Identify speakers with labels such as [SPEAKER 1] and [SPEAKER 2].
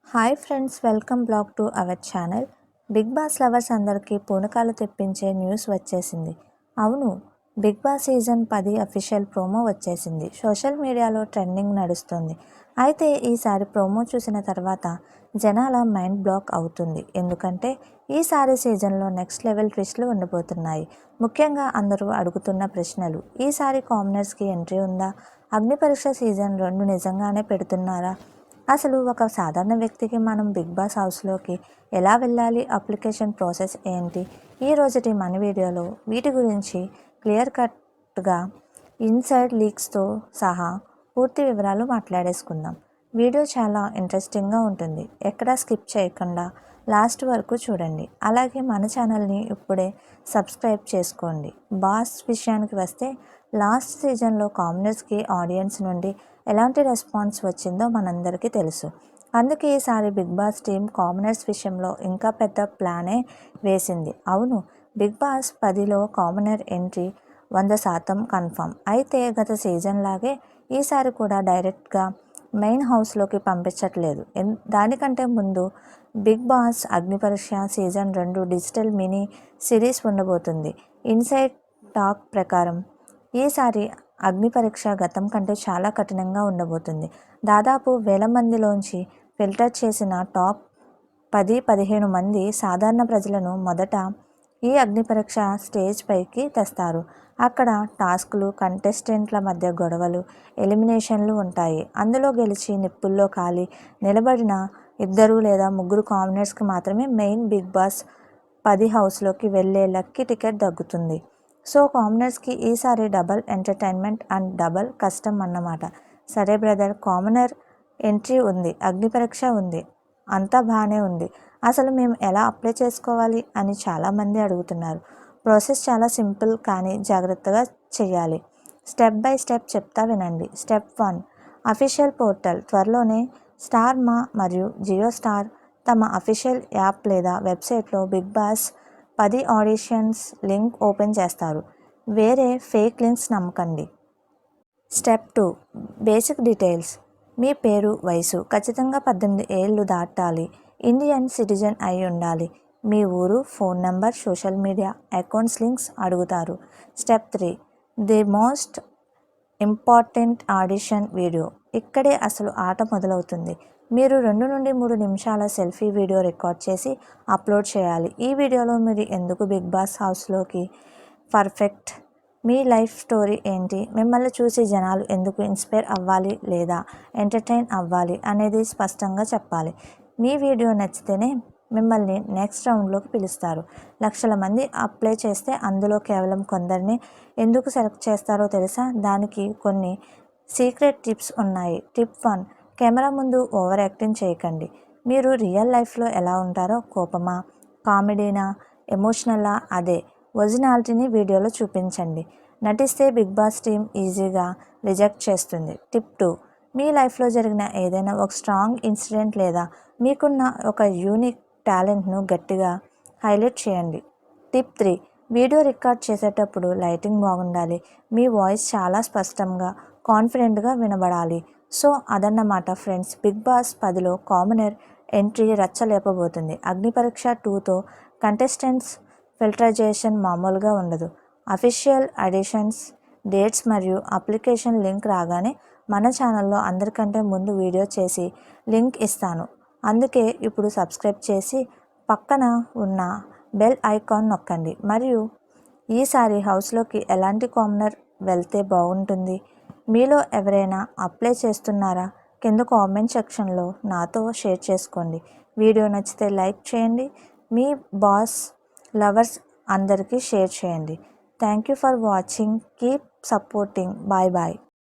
[SPEAKER 1] Hi friends, welcome blog to our channel. Bigg Boss lovers అందరికీ పూనకాలు తెప్పించే news వచ్చేసింది. అవును, big Boss season 10 official promo వచ్చేసింది. సోషల్ మీడియాలో ట్రెండింగ్ నడుస్తుంది. అయితే ఈసారి ప్రోమో చూసిన తర్వాత జనాల మైండ్ బ్లాక్ అవుతుంది. ఎందుకంటే ఈసారి సీజన్లో నెక్స్ట్ లెవెల్ ట్విస్ట్లు ఉండబోతున్నాయి. ముఖ్యంగా అందరూ అడుగుతున్న ప్రశ్నలు: ఈసారి కామనర్స్కి ఎంట్రీ ఉందా? అగ్ని పరీక్ష సీజన్ 2 నిజంగానే పెడుతున్నారా? అసలు ఒక సాధారణ వ్యక్తికి మనం బిగ్ బాస్ హౌస్లోకి ఎలా వెళ్ళాలి? అప్లికేషన్ ప్రాసెస్ ఏంటి? ఈ రోజుటి మన వీడియోలో వీటి గురించి క్లియర్ కట్గా ఇన్సైడ్ లీక్స్తో సహా పూర్తి వివరాలు మాట్లాడేసుకుందాం. వీడియో చాలా ఇంట్రెస్టింగ్గా ఉంటుంది. ఎక్కడా స్కిప్ చేయకుండా లాస్ట్ వరకు చూడండి. అలాగే మన ఛానల్ని ఇప్పుడే సబ్స్క్రైబ్ చేసుకోండి. బాస్ విషయానికి వస్తే, లాస్ట్ సీజన్లో కామనర్స్కి ఆడియన్స్ నుండి ఎలాంటి రెస్పాన్స్ వచ్చిందో మనందరికీ తెలుసు. అందుకే ఈసారి బిగ్ బాస్ టీం కామనర్స్ విషయంలో ఇంకా పెద్ద ప్లానే వేసింది. అవును, బిగ్ బాస్ 10లో కామనర్ ఎంట్రీ 100% కన్ఫర్మ్. అయితే గత సీజన్ లాగే ఈసారి కూడా డైరెక్ట్గా మెయిన్ హౌస్లోకి పంపించట్లేదు. దానికంటే ముందు బిగ్ బాస్ అగ్ని పరీక్ష సీజన్ 2 డిజిటల్ మినీ సిరీస్ ఉండబోతుంది. ఇన్సైడ్ టాక్ ప్రకారం ఈసారి అగ్ని పరీక్ష గతం కంటే చాలా కఠినంగా ఉండబోతుంది. దాదాపు 1000 మందిలోంచి ఫిల్టర్ చేసిన టాప్ 10-15 మంది సాధారణ ప్రజలను మొదట ఈ అగ్ని పరీక్ష స్టేజ్ పైకి తెస్తారు. అక్కడ టాస్క్లు, కంటెస్టెంట్ల మధ్య గొడవలు, ఎలిమినేషన్లు ఉంటాయి. అందులో గెలిచి నిప్పుల్లో కాలి నిలబడిన 2 లేదా 3 కామనర్స్కి మాత్రమే మెయిన్ బిగ్ బాస్ 10 హౌస్లోకి వెళ్ళే లక్కీ టికెట్ దక్కుతుంది. సో కామనర్స్కి ఈసారి డబల్ ఎంటర్టైన్మెంట్ అండ్ డబల్ కష్టం అన్నమాట. సరే బ్రదర్, కామనర్ ఎంట్రీ ఉంది, అగ్ని పరీక్ష ఉంది, అంతా బాగానే ఉంది. అసలు మేము ఎలా అప్లై చేసుకోవాలి అని చాలామంది అడుగుతున్నారు. ప్రాసెస్ చాలా సింపుల్, కానీ జాగ్రత్తగా చేయాలి. స్టెప్ బై స్టెప్ చెప్తా వినండి. Step 1, official portal. త్వరలోనే స్టార్ మా మరియు జియో స్టార్ తమ అఫీషియల్ యాప్ లేదా వెబ్సైట్లో big boss 10 auditions link open చేస్తారు. వేరే ఫేక్ లింక్స్ నమ్మకండి. Step 2, basic details. మీ పేరు, వయసు ఖచ్చితంగా 18 ఏళ్ళు దాటాలి. ఇండియన్ సిటిజన్ అయి ఉండాలి. మీ ఊరు, phone number, social media accounts links అడుగుతారు. Step 3, the most important audition video. ఇక్కడే అసలు ఆట మొదలవుతుంది. మీరు 2 నుండి 3 నిమిషాల సెల్ఫీ వీడియో రికార్డ్ చేసి అప్లోడ్ చేయాలి. ఈ వీడియోలో మీరు ఎందుకు బిగ్ బాస్ హౌస్లోకి పర్ఫెక్ట్, మీ లైఫ్ స్టోరీ ఏంటి, మిమ్మల్ని చూసి జనాలు ఎందుకు ఇన్స్పైర్ అవ్వాలి లేదా ఎంటర్టైన్ అవ్వాలి అనేది స్పష్టంగా చెప్పాలి. మీ వీడియో నచ్చితేనే మిమ్మల్ని నెక్స్ట్ రౌండ్లోకి పిలుస్తారు. లక్షల మంది అప్లై చేస్తే అందులో కేవలం కొందరిని ఎందుకు సెలెక్ట్ చేస్తారో తెలుసా? దానికి కొన్ని సీక్రెట్ టిప్స్ ఉన్నాయి. టిప్ 1, కెమెరా ముందు ఓవర్ యాక్టింగ్ చేయకండి. మీరు రియల్ లైఫ్లో ఎలా ఉంటారో, కోపమా, కామెడీనా, ఎమోషనలా, అదే ఒరిజినాలిటీని వీడియోలో చూపించండి. నటిస్తే బిగ్ బాస్ టీం ఈజీగా రిజెక్ట్ చేస్తుంది. టిప్ 2, మీ లైఫ్లో జరిగిన ఏదైనా ఒక స్ట్రాంగ్ ఇన్సిడెంట్ లేదా మీకున్న ఒక యూనిక్ టాలెంట్ను గట్టిగా హైలైట్ చేయండి. టిప్ 3, వీడియో రికార్డ్ చేసేటప్పుడు లైటింగ్ బాగుండాలి. మీ వాయిస్ చాలా స్పష్టంగా, కాన్ఫిడెంట్గా వినబడాలి. సో అదన్నమాట ఫ్రెండ్స్, బిగ్ బాస్ 10లో కామనర్ ఎంట్రీ రచ్చలేపబోతుంది. అగ్ని పరీక్ష 2తో కంటెస్టెంట్స్ ఫిల్టరైజేషన్ మామూలుగా ఉండదు. అఫీషియల్ ఆడిషన్స్ డేట్స్ మరియు అప్లికేషన్ లింక్ రాగానే మన ఛానల్లో అందరికంటే ముందు వీడియో చేసి లింక్ ఇస్తాను. అందుకే ఇప్పుడు సబ్స్క్రైబ్ చేసి పక్కన ఉన్న బెల్ ఐకాన్ నొక్కండి. మరియు ఈసారి హౌస్లోకి ఎలాంటి కామనర్ వెళ్తే బాగుంటుంది? మీలో ఎవరైనా అప్లై చేస్తున్నారా? కింద కామెంట్ సెక్షన్లో నాతో షేర్ చేసుకోండి. వీడియో నచ్చితే లైక్ చేయండి. మీ బాస్ లవర్స్ అందరికీ షేర్ చేయండి. Thank you for watching. Keep supporting. Bye bye.